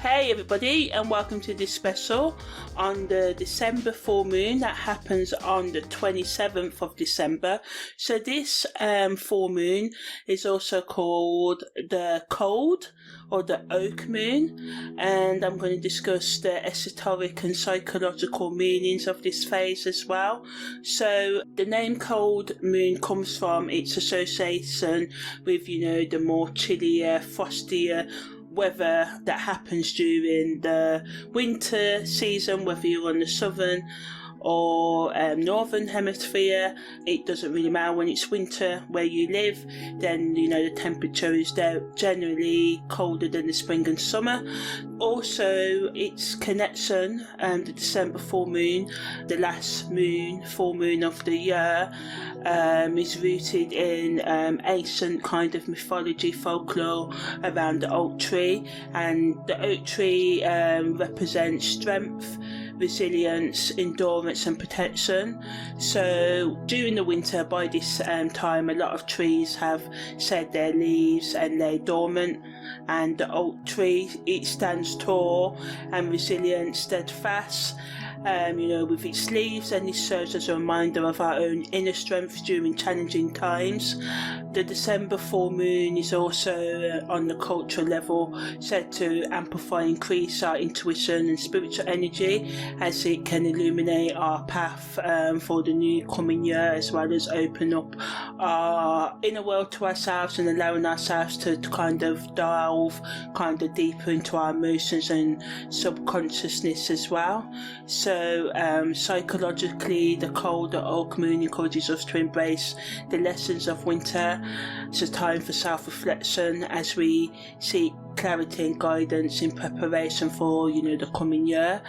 Hey everybody, and welcome to this special on the December full moon that happens on the 27th of December. So this full moon is also called the cold or the oak moon, and I'm going to discuss the esoteric and psychological meanings of this phase as well. So the name cold moon comes from its association with, the more chillier, frostier weather that happens during the winter season, whether you're on the southern or northern hemisphere. It doesn't really matter. When it's winter where you live, then the temperature is generally colder than the spring and summer. Also, its connection, the December full moon, the last full moon of the year, is rooted in ancient kind of mythology, folklore around the oak tree, and the oak tree represents strength, resilience, endurance and protection. So during the winter, by this time, a lot of trees have shed their leaves and lay dormant, and the oak tree, it stands tall and resilient, steadfast, with its leaves, and this serves as a reminder of our own inner strength during challenging times. The December full moon is also, on the cultural level, said to amplify and increase our intuition and spiritual energy, as it can illuminate our path for the new coming year, as well as open up our inner world to ourselves and allowing ourselves to kind of delve deeper into our emotions and subconsciousness as well. So psychologically, the cold, the oak moon encourages us to embrace the lessons of winter. It's a time for self-reflection as we seek clarity and guidance in preparation for the coming year.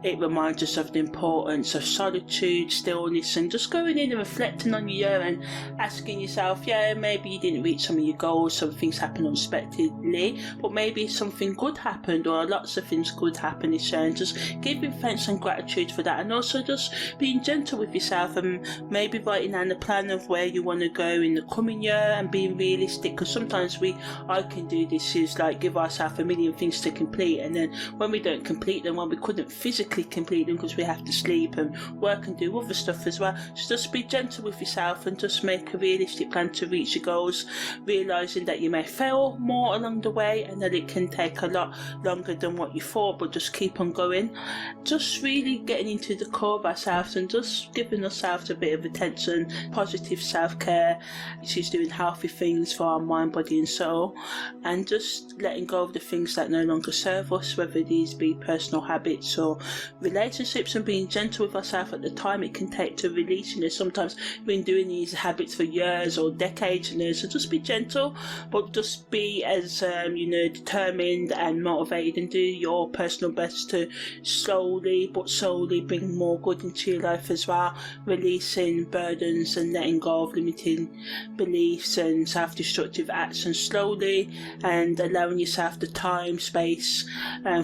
It reminds us of the importance of solitude, stillness, and just going in and reflecting on your year and asking yourself, maybe you didn't reach some of your goals, some things happened unexpectedly, but maybe something good happened, or lots of things good happened this year, and just giving thanks and gratitude for that, and also just being gentle with yourself and maybe writing down a plan of where you want to go in the coming year and being realistic, because sometimes I can do this, is like give ourselves a million things to complete, and then when we don't complete them, when we couldn't physically complete them because we have to sleep and work and do other stuff as well, so just be gentle with yourself and just make a realistic plan to reach your goals, realising that you may fail more along the way and that it can take a lot longer than what you thought, but just keep on going. Just really getting into the core of ourselves and just giving ourselves a bit of attention, positive self-care, which is doing healthy things for our mind, body and soul, and just letting go of the things that no longer serve us, whether these be personal habits or relationships, and being gentle with ourselves at the time it can take to release. Sometimes we've been doing these habits for years or decades, so just be gentle, but just be as determined and motivated, and do your personal best to slowly but solely bring more good into your life as well, releasing burdens and letting go of limiting beliefs and self-destructive actions slowly, and allowing yourself the time, space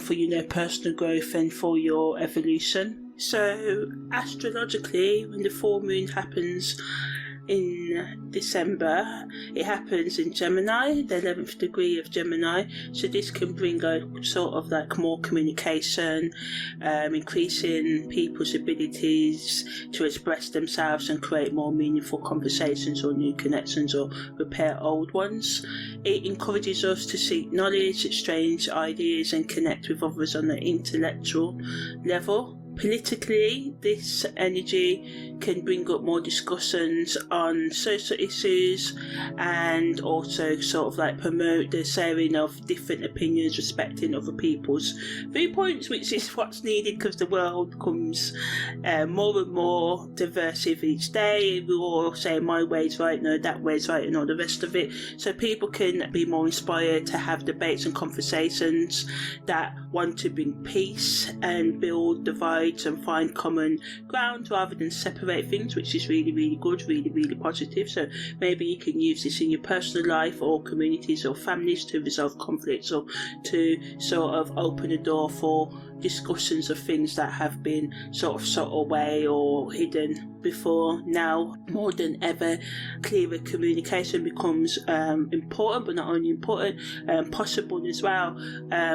for personal growth and for your evolution. So astrologically, when the full moon happens in December, it happens in Gemini, the 11th degree of Gemini, so this can bring a sort of like more communication, increasing people's abilities to express themselves and create more meaningful conversations or new connections or repair old ones. It encourages us to seek knowledge, exchange ideas and connect with others on an intellectual level. Politically, this energy can bring up more discussions on social issues, and also sort of like promote the sharing of different opinions, respecting other people's viewpoints, which is what's needed because the world becomes more and more diverse each day. We're all saying my way's right, no, that way's right, and all the rest of it. So people can be more inspired to have debates and conversations that want to bring peace and build divides and find common ground rather than separate things, which is really, really good, really, really positive. So maybe you can use this in your personal life or communities or families to resolve conflicts, or to sort of open a door for discussions of things that have been sort of away or hidden before. Now more than ever, clearer communication becomes important, but not only important, possible as well.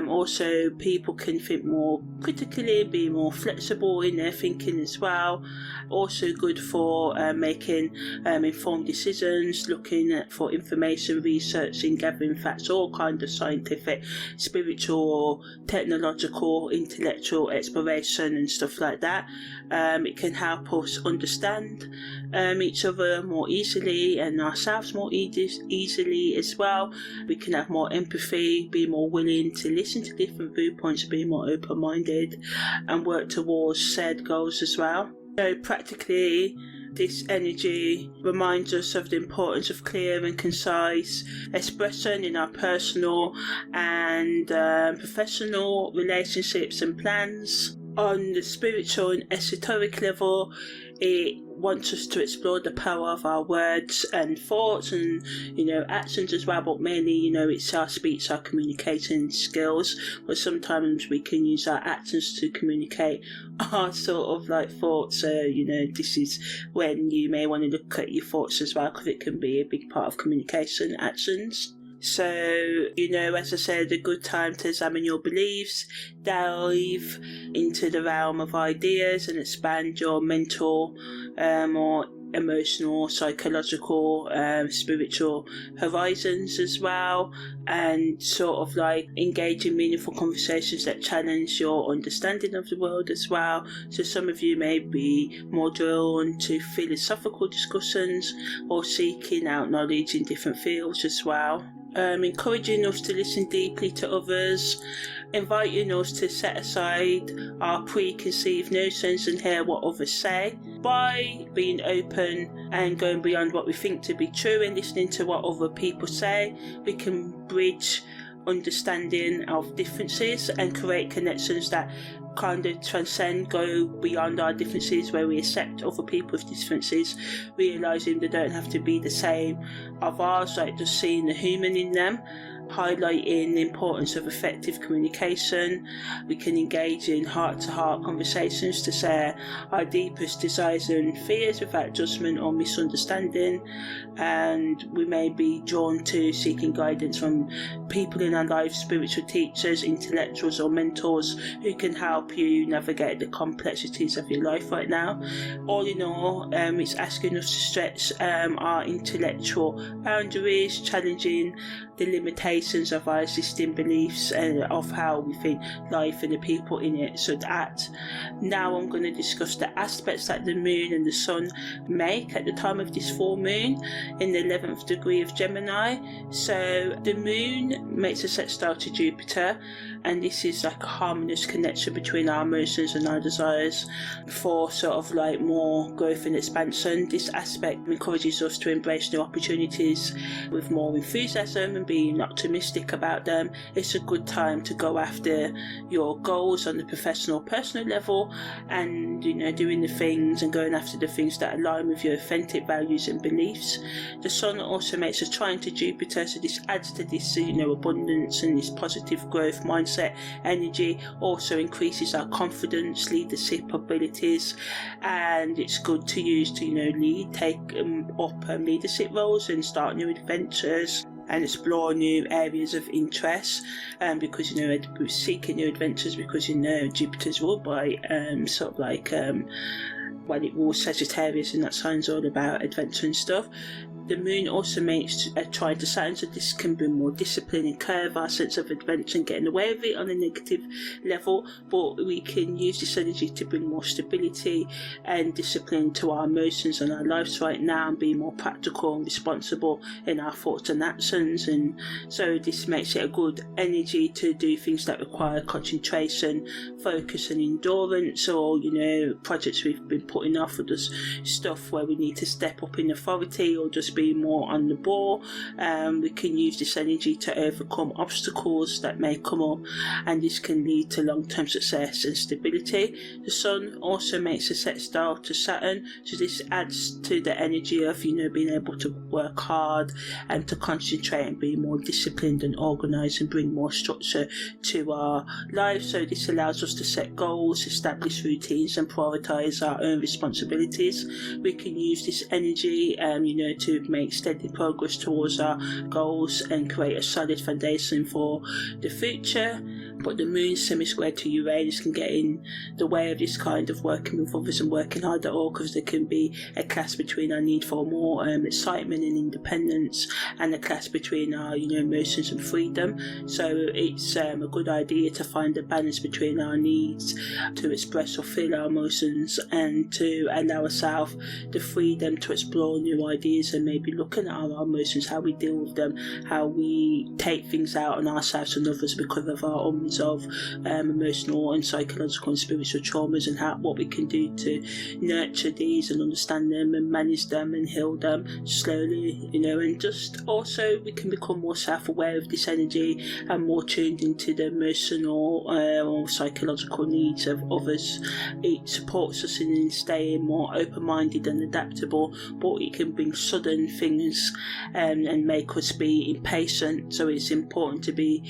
Also, people can think more critically, be more flexible in their thinking as well. Also good for making informed decisions, looking for information, researching, gathering facts, all kind of scientific, spiritual, technological, intellectual exploration and stuff like that. It can help us understand each other more easily and ourselves more easily as well. We can have more empathy, be more willing to listen to different viewpoints, be more open-minded and work towards shared goals as well. So practically, this energy reminds us of the importance of clear and concise expression in our personal and professional relationships and plans. On the spiritual and esoteric level, it wants us to explore the power of our words and thoughts and, actions as well, but mainly, it's our speech, our communication skills, but sometimes we can use our actions to communicate our sort of like thoughts. So, this is when you may want to look at your thoughts as well, because it can be a big part of communication actions. So, as I said, a good time to examine your beliefs, dive into the realm of ideas and expand your mental or emotional, psychological, spiritual horizons as well, and sort of like engage in meaningful conversations that challenge your understanding of the world as well. So some of you may be more drawn to philosophical discussions or seeking out knowledge in different fields as well. Encouraging us to listen deeply to others, inviting us to set aside our preconceived notions and hear what others say. By being open and going beyond what we think to be true and listening to what other people say, we can bridge understanding of differences and create connections that kind of transcend, go beyond our differences, where we accept other people's differences, realising they don't have to be the same of ours, like just seeing the human in them. Highlighting the importance of effective communication. We can engage in heart-to-heart conversations to share our deepest desires and fears without judgment or misunderstanding, and we may be drawn to seeking guidance from people in our lives, spiritual teachers, intellectuals or mentors who can help you navigate the complexities of your life right now. All in all, it's asking us to stretch our intellectual boundaries, challenging the limitations of our existing beliefs and of how we think life and the people in it should act. Now I'm going to discuss the aspects that the moon and the sun make at the time of this full moon in the 11th degree of Gemini. So the moon makes a set star to Jupiter, and this is like a harmonious connection between our emotions and our desires for sort of like more growth and expansion. This aspect encourages us to embrace new opportunities with more enthusiasm and being optimistic about them. It's a good time to go after your goals on the professional, personal level, and doing the things and going after the things that align with your authentic values and beliefs. The sun also makes a trine to Jupiter, so this adds to this abundance and this positive growth mindset energy. Also increases our confidence, leadership abilities, and it's good to use to lead, take up leadership roles and start new adventures and explore new areas of interest, because we're seeking new adventures, because Jupiter's ruled by sort of like when it rules Sagittarius, and that sign's all about adventure and stuff. The moon also makes a trine to Saturn, so this can bring more discipline and curve our sense of adventure and getting away with it on a negative level, but we can use this energy to bring more stability and discipline to our emotions and our lives right now, and be more practical and responsible in our thoughts and actions. And so this makes it a good energy to do things that require concentration, focus and endurance, or projects we've been putting off, or just stuff where we need to step up in authority, or just be more on the ball. We can use this energy to overcome obstacles that may come up, and this can lead to long-term success and stability. The Sun also makes a sextile to Saturn, so this adds to the energy of being able to work hard and to concentrate and be more disciplined and organised and bring more structure to our lives. So this allows us to set goals, establish routines and prioritise our own responsibilities. We can use this energy to make steady progress towards our goals and create a solid foundation for the future. But the moon semi-square to Uranus can get in the way of this kind of working with others and working hard at all, because there can be a clash between our need for more excitement and independence and a clash between our emotions and freedom. So it's a good idea to find a balance between our needs to express or feel our emotions and to allow ourselves the freedom to explore new ideas and maybe looking at our emotions, how we deal with them, how we take things out on ourselves and others because of our unresolved emotional and psychological and spiritual traumas, and what we can do to nurture these and understand them and manage them and heal them slowly, and just also we can become more self-aware of this energy and more tuned into the emotional or psychological needs of others. It supports us in staying more open-minded and adaptable, but it can bring sudden things and make us be impatient. So it's important to be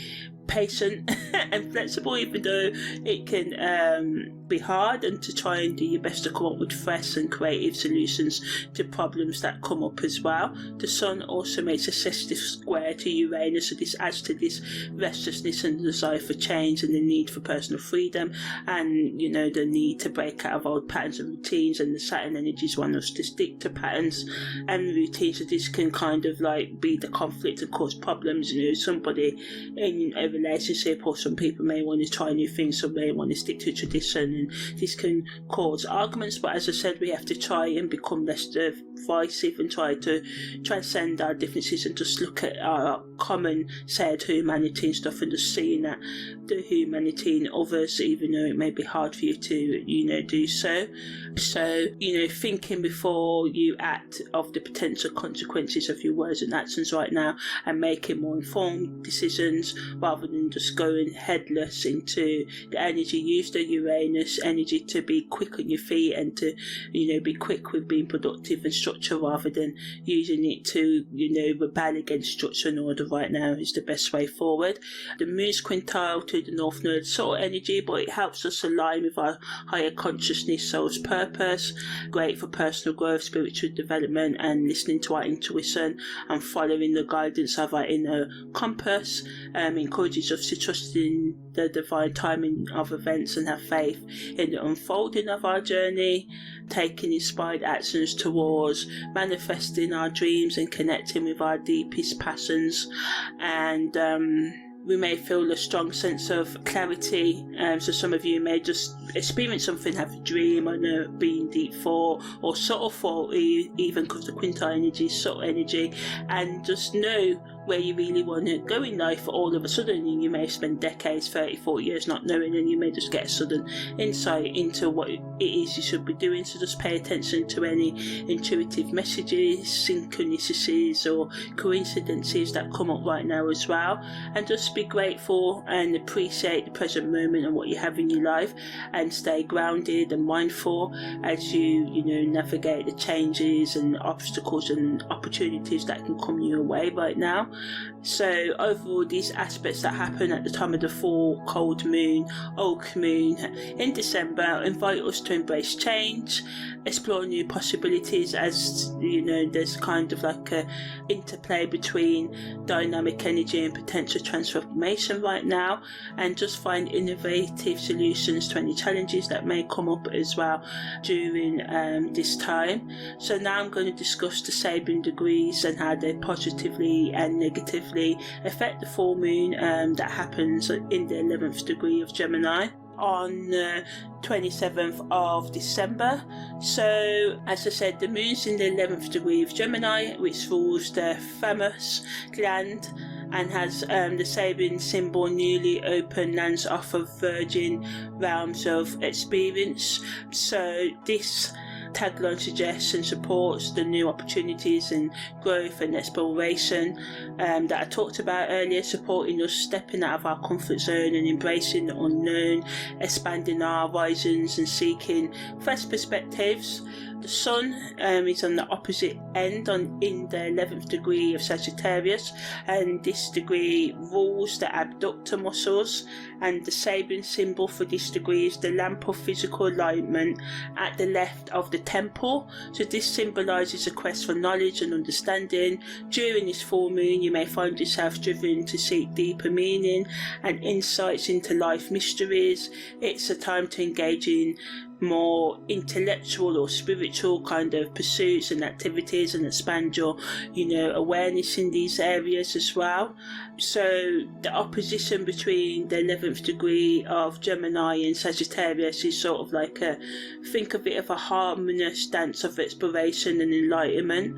patient and flexible, even though it can be hard, and to try and do your best to come up with fresh and creative solutions to problems that come up as well. The Sun also makes a sextile square to Uranus, so this adds to this restlessness and desire for change and the need for personal freedom, and the need to break out of old patterns and routines. And the Saturn energies want us to stick to patterns and routines, so this can kind of like be the conflict and cause problems. Somebody in a relationship, or some people may want to try new things, some may want to stick to tradition, and this can cause arguments. But as I said, we have to try and become less divisive and try to transcend our differences and just look at our common shared humanity and stuff, and just seeing that the humanity in others, even though it may be hard for you to do so. So thinking before you act of the potential consequences of your words and actions right now, and making more informed decisions rather than just going headless into the energy. Use the Uranus energy to be quick on your feet and to be quick with being productive and structure, rather than using it to rebel against structure and order. Right now is the best way forward. The moon's quintile to the North Node sort of energy, but it helps us align with our higher consciousness, soul's purpose. Great for personal growth, spiritual development, and listening to our intuition and following the guidance of our inner compass. Encourages us to trust in the divine timing of events and have faith in the unfolding of our journey, taking inspired actions towards manifesting our dreams and connecting with our deepest passions. And we may feel a strong sense of clarity. So some of you may just experience something, have a dream, I know, being deep thought or subtle thought, even because the quintile energy is subtle energy, and just know where you really want to go in life. All of a sudden, you may spend decades, 30, 40 years not knowing, and you may just get a sudden insight into what it is you should be doing. So just pay attention to any intuitive messages, synchronicities or coincidences that come up right now as well, and just be grateful and appreciate the present moment and what you have in your life, and stay grounded and mindful as you navigate the changes and obstacles and opportunities that can come your way right now. So overall, these aspects that happen at the time of the full cold moon, oak moon in December invite us to embrace change, explore new possibilities, as there's kind of like a interplay between dynamic energy and potential transformation right now, and just find innovative solutions to any challenges that may come up as well during this time. So now I'm going to discuss the Sabian degrees and how they positively and negatively affect the full moon that happens in the 11th degree of Gemini on the 27th of December. So as I said, the moon's in the 11th degree of Gemini, which rules the thymus gland and has the Sabian symbol newly open lands off of virgin realms of experience. So this tagline suggests and supports the new opportunities and growth and exploration that I talked about earlier, supporting us stepping out of our comfort zone and embracing the unknown, expanding our horizons and seeking fresh perspectives. The Sun is on the opposite end in the 11th degree of Sagittarius, and this degree rules the abductor muscles, and the sabin symbol for this degree is the lamp of physical alignment at the left of the temple. So this symbolises a quest for knowledge and understanding. During this full moon you may find yourself driven to seek deeper meaning and insights into life mysteries. It's a time to engage in more intellectual or spiritual kind of pursuits and activities and expand your awareness in these areas as well. So the opposition between the 11th degree of Gemini and Sagittarius is sort of like think of it of a harmonious dance of exploration and enlightenment.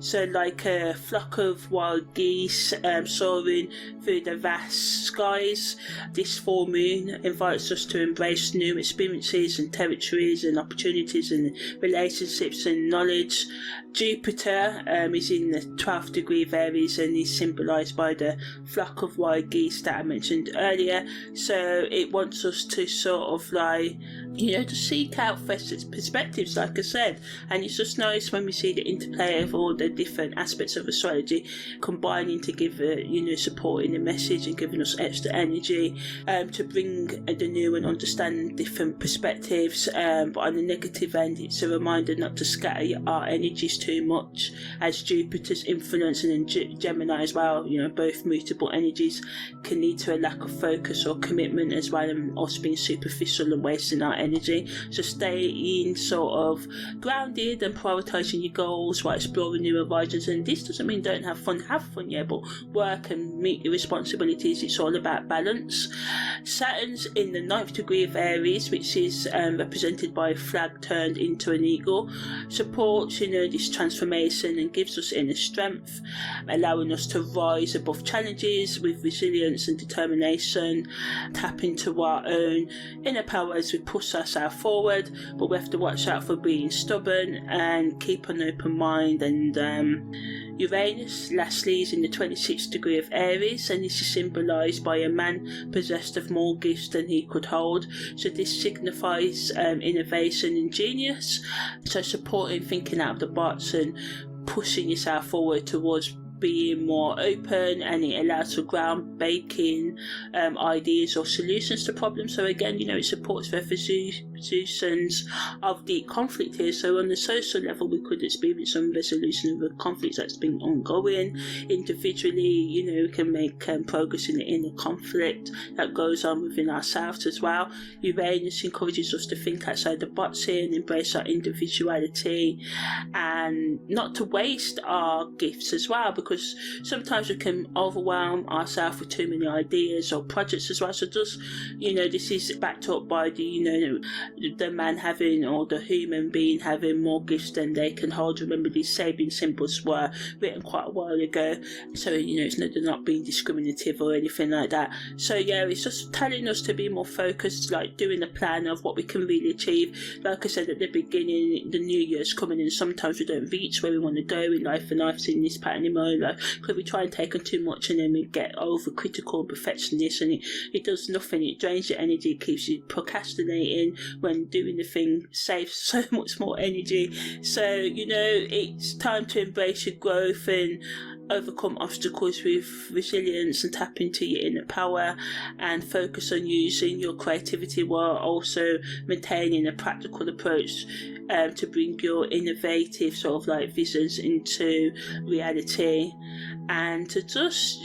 So like a flock of wild geese soaring through the vast skies, this full moon invites us to embrace new experiences and territories and opportunities and relationships and knowledge. Jupiter is in the 12th degree of Aries and is symbolised by the flock of wild geese that I mentioned earlier. So it wants us to sort of to seek out fresh perspectives, like I said. And it's just nice when we see the interplay of all the different aspects of astrology combining to give supporting the message and giving us extra energy to bring the new and understand different perspectives. But on the negative end, it's a reminder not to scatter our energies too much, as Jupiter's influence and then Gemini as well, both mutable energies, can lead to a lack of focus or commitment as well, and us being superficial and wasting our energy. So staying sort of grounded and prioritising your goals while exploring new horizons. And this doesn't mean don't have fun, but work and meet your responsibilities. It's all about balance. Saturn's in the 9th degree of Aries, which is represented by a flag turned into an eagle, supports this transformation and gives us inner strength, allowing us to rise above challenges with resilience and determination, tap into our own inner power as we push ourselves forward. But we have to watch out for being stubborn and keep an open mind. And Uranus, lastly, is in the 26th degree of Aries, and this is symbolised by a man possessed of more gifts than he could hold. So this signifies innovation and genius, so supporting thinking out of the box and pushing yourself forward towards being more open, and it allows for groundbreaking ideas or solutions to problems. So again, it supports resolutions of deep conflict here. So on the social level, we could experience some resolution of a conflict that's been ongoing. Individually, we can make progress in the inner conflict that goes on within ourselves as well. Uranus encourages us to think outside the box here and embrace our individuality, and not to waste our gifts as well, because sometimes we can overwhelm ourselves with too many ideas or projects as well. So just, this is backed up by the man having, or the human being having, more gifts than they can hold. Remember, these sabin symbols were written quite a while ago, so it's not, they're not being discriminative or anything like that. So it's just telling us to be more focused, like doing a plan of what we can really achieve. Like I said at the beginning, the new year's coming, and sometimes we don't reach where we want to go in life, and I've seen this pattern in my own life, because we try and take on too much and then we get over critical and perfectionist, and it does nothing. It drains your energy, it keeps you procrastinating when doing the thing saves so much more energy. So it's time to embrace your growth and overcome obstacles with resilience and tap into your inner power, and focus on using your creativity while also maintaining a practical approach to bring your innovative sort of visions into reality, and to just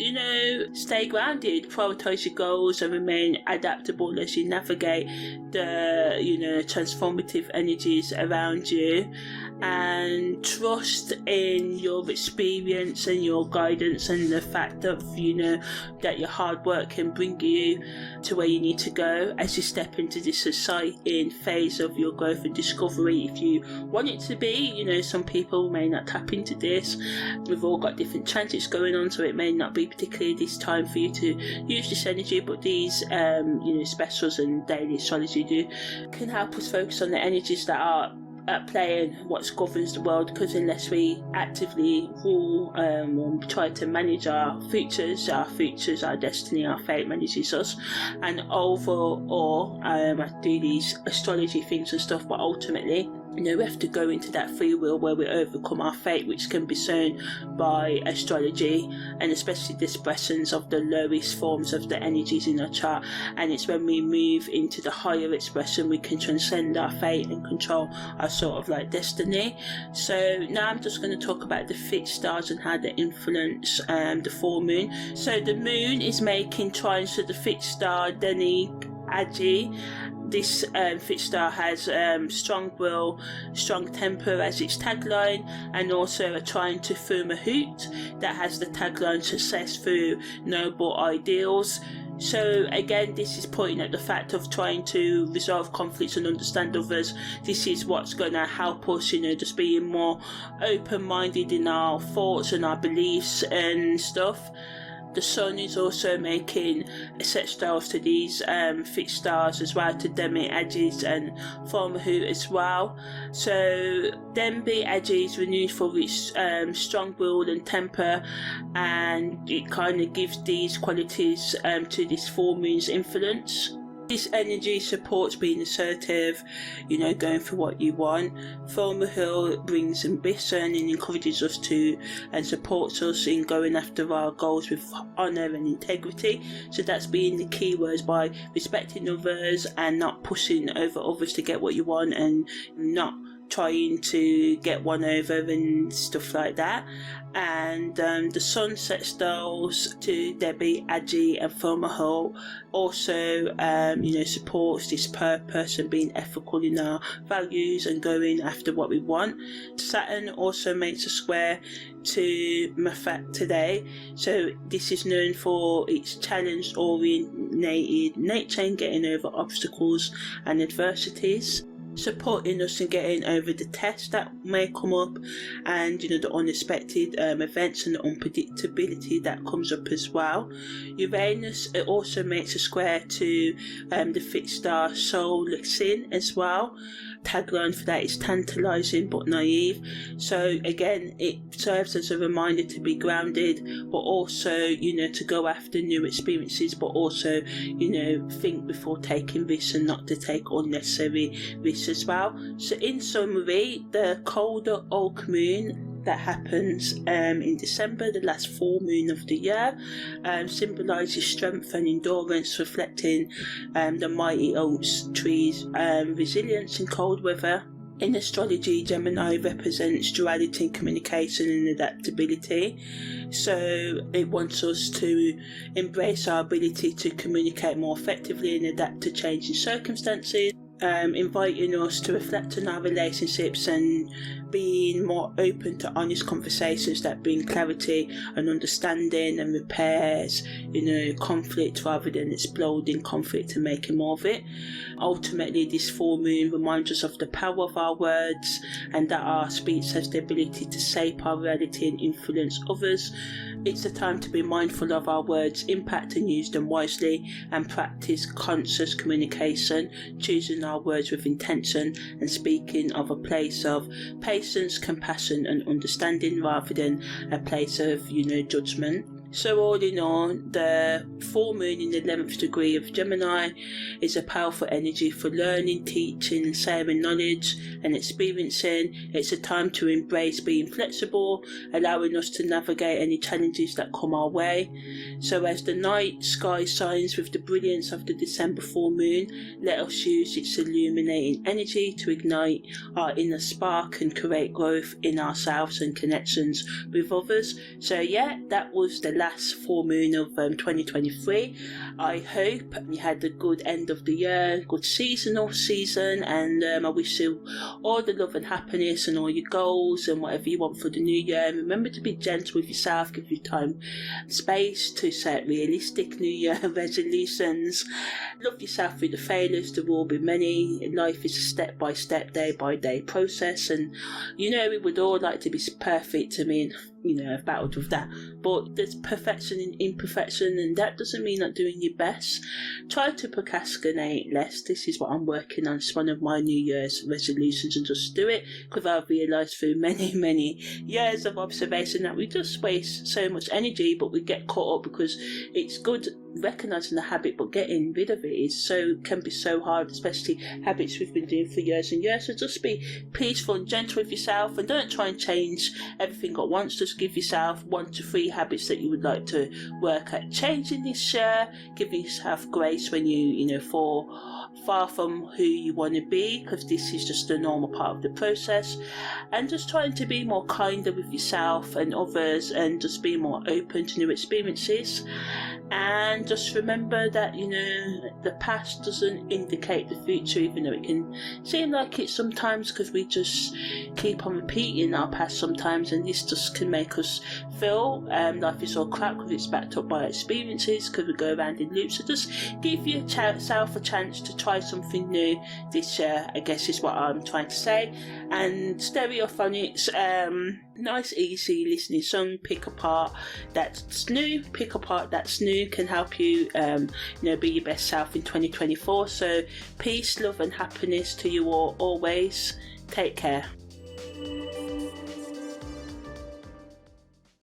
stay grounded, prioritize your goals, and remain adaptable as you navigate the transformative energies around you, and trust in your experience and your guidance, and the fact that that your hard work can bring you to where you need to go as you step into this exciting phase of your growth and discovery, if you want it to be. Some people may not tap into this. We've all got different transits going on, so it may not be particularly this time for you to use this energy, but these specials and daily astrology can help us focus on the energies that are at play and what governs the world, because unless we actively rule or try to manage our futures, our destiny, our fate manages us. And overall, I do these astrology things and stuff, but ultimately, we have to go into that free will where we overcome our fate, which can be shown by astrology, and especially the expressions of the lowest forms of the energies in our chart. And it's when we move into the higher expression we can transcend our fate and control our sort of like destiny. So now I'm just going to talk about the fixed stars and how they influence the full moon. So the moon is making trines to the fixed star Deni Agi. This fixed star has strong will, strong temper as its tagline, and also a trine to Fumahut that has the tagline success through noble ideals. So again, this is pointing at the fact of trying to resolve conflicts and understand others. This is what's going to help us, just being more open-minded in our thoughts and our beliefs and stuff. The sun is also making sextiles to these fixed stars as well, to Demi Agis and Formahut as well. So Demi Agis renewed for its strong will and temper, and it kind of gives these qualities to this full moon's influence. This energy supports being assertive, going for what you want. Formahut brings ambition and encourages us to and supports us in going after our goals with honour and integrity. So that's being the key words, by respecting others and not pushing over others to get what you want, and not trying to get one over and stuff like that. And the sun sextiles to Debbie, Agi and Formahut also supports this purpose and being ethical in our values and going after what we want. Saturn also makes a square to Mafat today, so this is known for its challenge oriented nature and getting over obstacles and adversities, supporting us in getting over the tests that may come up, and the unexpected events and the unpredictability that comes up as well. Uranus, it also makes a square to the fixed star Sol Lexin as well. Tagline for that is tantalizing but naive. So again, it serves as a reminder to be grounded, but also to go after new experiences, but also think before taking risks and not to take unnecessary risks as well. So in summary, the colder oak moon that happens in December, the last full moon of the year, symbolises strength and endurance, reflecting the mighty oak trees' resilience in cold weather. In astrology, Gemini represents duality in communication and adaptability. So it wants us to embrace our ability to communicate more effectively and adapt to changing circumstances, inviting us to reflect on our relationships and being more open to honest conversations that bring clarity and understanding and repairs conflict, rather than exploding conflict and making more of it. Ultimately, this full moon reminds us of the power of our words, and that our speech has the ability to shape our reality and influence others. It's a time to be mindful of our words' impact and use them wisely, and practice conscious communication, choosing our words with intention and speaking of a place of patience, compassion and understanding, rather than a place of judgment. So all in all, the full moon in the 11th degree of Gemini is a powerful energy for learning, teaching and sharing knowledge and experiencing. It's a time to embrace being flexible, allowing us to navigate any challenges that come our way. So as the night sky shines with the brilliance of the December full moon, let us use its illuminating energy to ignite our inner spark and create growth in ourselves and connections with others. So yeah, that was the last full moon of 2023. I hope you had a good end of the year, good season, and I wish you all the love and happiness and all your goals and whatever you want for the new year. And remember to be gentle with yourself, give you time and space to set realistic new year resolutions. Love yourself through the failures, there will be many. Life is a step-by-step, day-by-day process, and we would all like to be perfect. I mean, I've battled with that. But there's perfection in imperfection, and that doesn't mean not doing your best. Try to procrastinate less. This is what I'm working on. It's one of my New Year's resolutions, and just do it, because I've realised through many years of observation that we just waste so much energy, but we get caught up because it's good recognising the habit, but getting rid of it can be so hard, especially habits we've been doing for years and years. So just be peaceful and gentle with yourself, and don't try and change everything at once. Just give yourself 1 to 3 habits that you would like to work at changing this year. Giving yourself grace when you fall far from who you want to be, because this is just a normal part of the process. And just trying to be more kinder with yourself and others, and just be more open to new experiences. And just remember that the past doesn't indicate the future, even though it can seem like it sometimes, because we just keep on repeating our past sometimes, and this just can make us feel life is all crap because it's backed up by experiences, because we go around in loops. So just give yourself a chance to try something new this year, I guess is what I'm trying to say. And Stereophonics, nice easy listening song, Pick Apart That's New. Pick Apart That's New can help you be your best self in 2024. So peace, love and happiness to you all always. Take care.